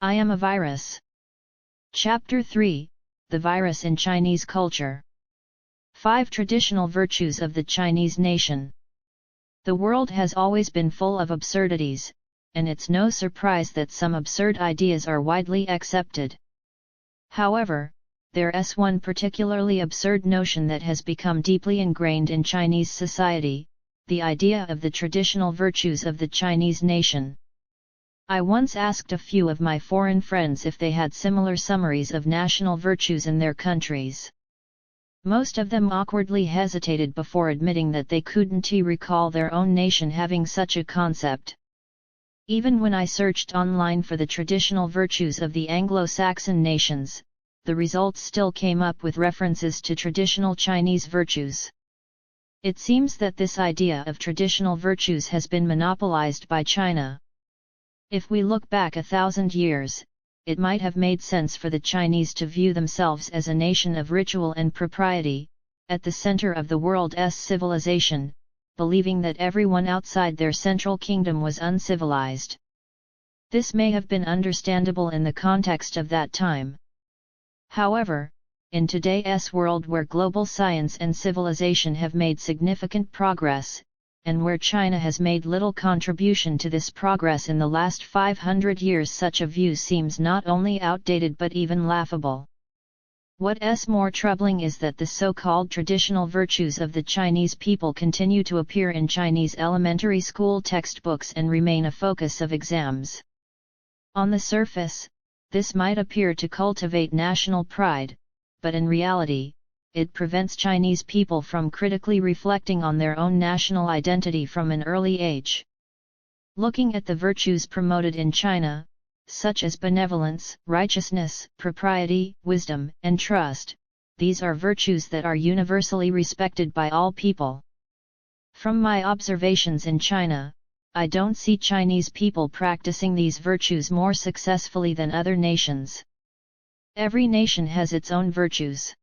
I am a virus. Chapter 3, The Virus in Chinese Culture. 5 Traditional Virtues of the Chinese Nation. The world has always been full of absurdities, and it's no surprise that some absurd ideas are widely accepted. However, there's one particularly absurd notion that has become deeply ingrained in Chinese society, the idea of the traditional virtues of the Chinese nation. I once asked a few of my foreign friends if they had similar summaries of national virtues in their countries. Most of them awkwardly hesitated before admitting that they couldn't recall their own nation having such a concept. Even when I searched online for the traditional virtues of the Anglo-Saxon nations, the results still came up with references to traditional Chinese virtues. It seems that this idea of traditional virtues has been monopolized by China. If we look back 1,000 years, it might have made sense for the Chinese to view themselves as a nation of ritual and propriety, at the center of the world's civilization, believing that everyone outside their central kingdom was uncivilized. This may have been understandable in the context of that time. However, in today's world where global science and civilization have made significant progress, and where China has made little contribution to this progress in the last 500 years, such a view seems not only outdated but even laughable. What's more troubling is that the so-called traditional virtues of the Chinese people continue to appear in Chinese elementary school textbooks and remain a focus of exams. On the surface, this might appear to cultivate national pride, but in reality, it prevents Chinese people from critically reflecting on their own national identity from an early age. Looking at the virtues promoted in China, such as benevolence, righteousness, propriety, wisdom, and trust, these are virtues that are universally respected by all people. From my observations in China, I don't see Chinese people practicing these virtues more successfully than other nations. Every nation has its own virtues.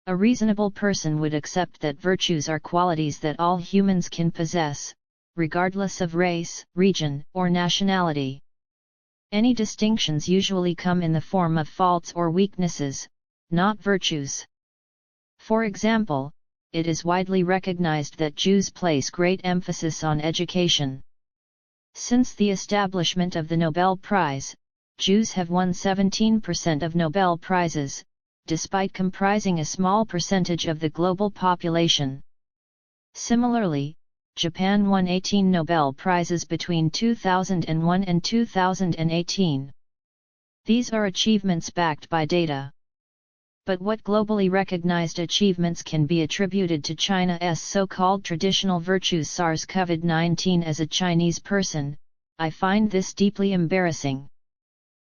A reasonable person would accept that virtues are qualities that all humans can possess, regardless of race, region, or nationality. Any distinctions usually come in the form of faults or weaknesses, not virtues. For example, it is widely recognized that Jews place great emphasis on education. Since the establishment of the Nobel Prize, Jews have won 17% of Nobel Prizes, despite comprising a small percentage of the global population. Similarly, Japan won 18 Nobel Prizes between 2001 and 2018. These are achievements backed by data. But what globally recognized achievements can be attributed to China's so-called traditional virtues? SARS-CoV-19. As a Chinese person, I find this deeply embarrassing.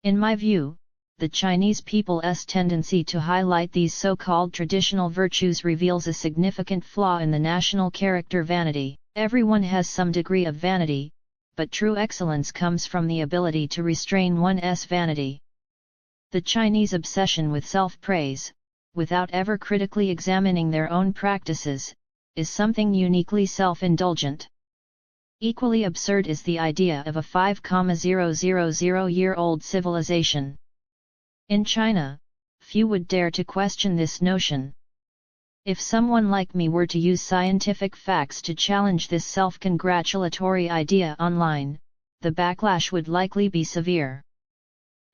In my view, the Chinese people's tendency to highlight these so-called traditional virtues reveals a significant flaw in the national character. Vanity. Everyone has some degree of vanity, but true excellence comes from the ability to restrain one's vanity. The Chinese obsession with self-praise, without ever critically examining their own practices, is something uniquely self-indulgent. Equally absurd is the idea of a 5,000-year-old civilization. In China, few would dare to question this notion. If someone like me were to use scientific facts to challenge this self-congratulatory idea online, the backlash would likely be severe.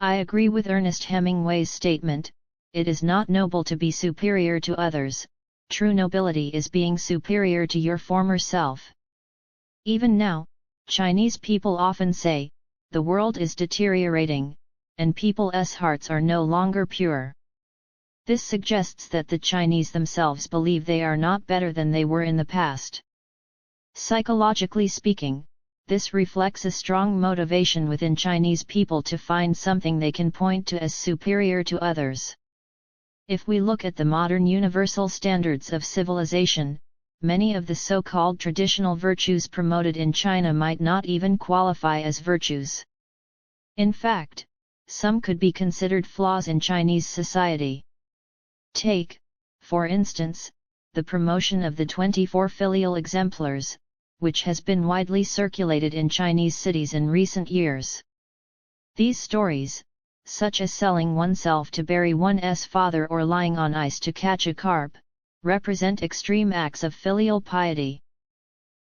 I agree with Ernest Hemingway's statement, "It is not noble to be superior to others, true nobility is being superior to your former self." Even now, Chinese people often say, "The world is deteriorating, and people's hearts are no longer pure." This suggests that the Chinese themselves believe they are not better than they were in the past. Psychologically speaking, this reflects a strong motivation within Chinese people to find something they can point to as superior to others. If we look at the modern universal standards of civilization, many of the so-called traditional virtues promoted in China might not even qualify as virtues. In fact, some could be considered flaws in Chinese society. Take, for instance, the promotion of the 24 filial exemplars, which has been widely circulated in Chinese cities in recent years. These stories, such as selling oneself to bury one's father or lying on ice to catch a carp, represent extreme acts of filial piety.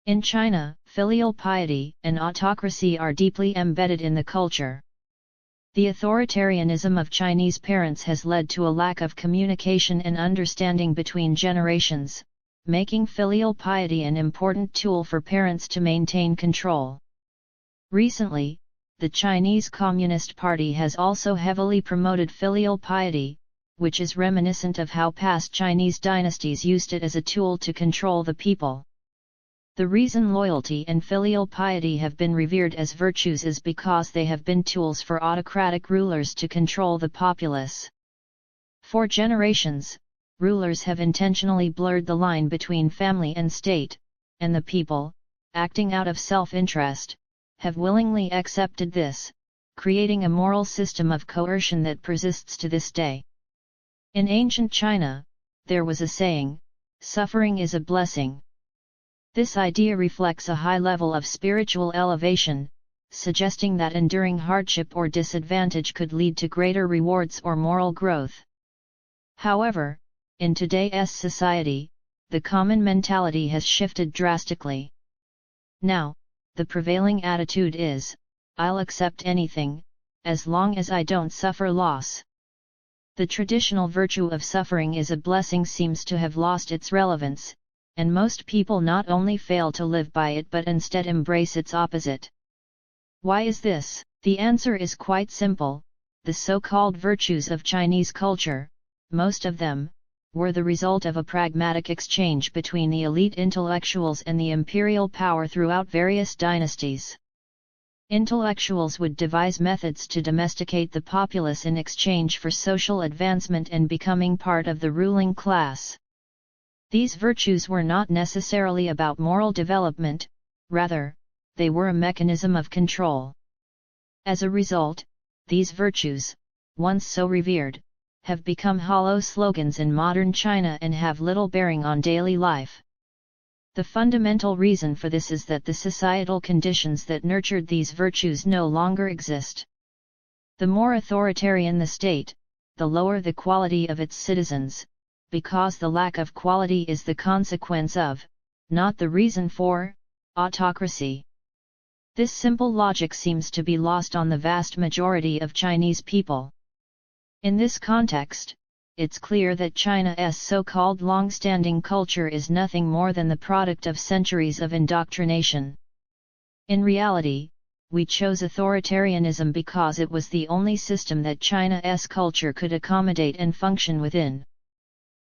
In China, filial piety and autocracy are deeply embedded in the culture. The authoritarianism of Chinese parents has led to a lack of communication and understanding between generations, making filial piety an important tool for parents to maintain control. Recently, the Chinese Communist Party has also heavily promoted filial piety, which is reminiscent of how past Chinese dynasties used it as a tool to control the people. The reason loyalty and filial piety have been revered as virtues is because they have been tools for autocratic rulers to control the populace. For generations, rulers have intentionally blurred the line between family and state, and the people, acting out of self-interest, have willingly accepted this, creating a moral system of coercion that persists to this day. In ancient China, there was a saying, "Suffering is a blessing." This idea reflects a high level of spiritual elevation, suggesting that enduring hardship or disadvantage could lead to greater rewards or moral growth. However, in today's society, the common mentality has shifted drastically. Now, the prevailing attitude is, "I'll accept anything, as long as I don't suffer loss." The traditional virtue of suffering is a blessing seems to have lost its relevance, and most people not only fail to live by it but instead embrace its opposite. Why is this? The answer is quite simple: the so-called virtues of Chinese culture, most of them, were the result of a pragmatic exchange between the elite intellectuals and the imperial power throughout various dynasties. Intellectuals would devise methods to domesticate the populace in exchange for social advancement and becoming part of the ruling class. These virtues were not necessarily about moral development, rather, they were a mechanism of control. As a result, these virtues, once so revered, have become hollow slogans in modern China and have little bearing on daily life. The fundamental reason for this is that the societal conditions that nurtured these virtues no longer exist. The more authoritarian the state, the lower the quality of its citizens, because the lack of quality is the consequence of, not the reason for, autocracy. This simple logic seems to be lost on the vast majority of Chinese people. In this context, it's clear that China's so-called long-standing culture is nothing more than the product of centuries of indoctrination. In reality, we chose authoritarianism because it was the only system that China's culture could accommodate and function within.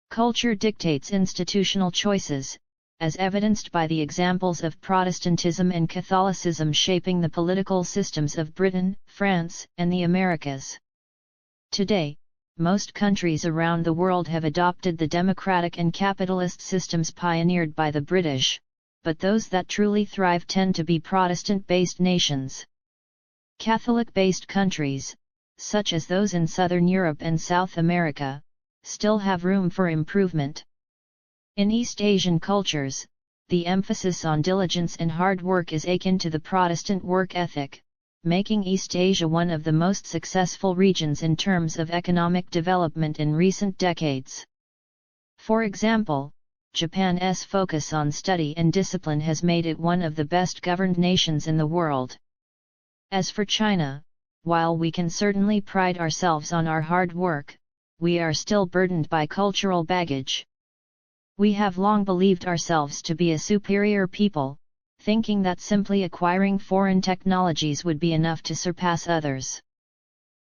Culture dictates institutional choices, as evidenced by the examples of Protestantism and Catholicism shaping the political systems of Britain, France, and the Americas. Today, most countries around the world have adopted the democratic and capitalist systems pioneered by the British, but those that truly thrive tend to be Protestant-based nations. Catholic-based countries, such as those in Southern Europe and South America, still have room for improvement. In East Asian cultures, the emphasis on diligence and hard work is akin to the Protestant work ethic, making East Asia one of the most successful regions in terms of economic development in recent decades. For example, Japan's focus on study and discipline has made it one of the best governed nations in the world. As for China, while we can certainly pride ourselves on our hard work, we are still burdened by cultural baggage. We have long believed ourselves to be a superior people, thinking that simply acquiring foreign technologies would be enough to surpass others.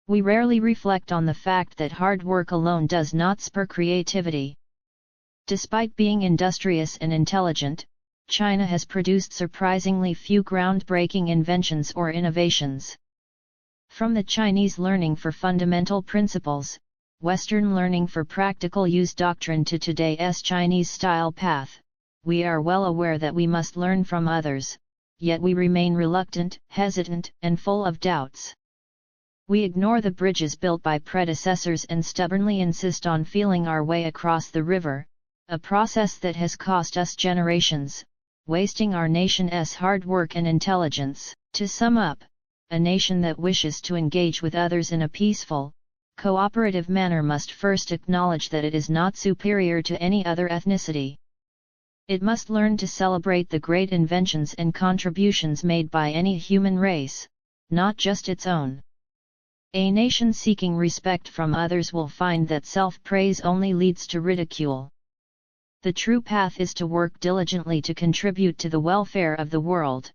We rarely reflect on the fact that hard work alone does not spur creativity. Despite being industrious and intelligent, China has produced surprisingly few groundbreaking inventions or innovations. From the Chinese learning for fundamental principles, Western learning for practical use doctrine to today's Chinese-style path, we are well aware that we must learn from others, yet we remain reluctant, hesitant, and full of doubts. We ignore the bridges built by predecessors and stubbornly insist on feeling our way across the river, a process that has cost us generations, wasting our nation's hard work and intelligence. To sum up, a nation that wishes to engage with others in a peaceful, cooperative manner must first acknowledge that it is not superior to any other ethnicity. It must learn to celebrate the great inventions and contributions made by any human race, not just its own. A nation seeking respect from others will find that self-praise only leads to ridicule. The true path is to work diligently to contribute to the welfare of the world.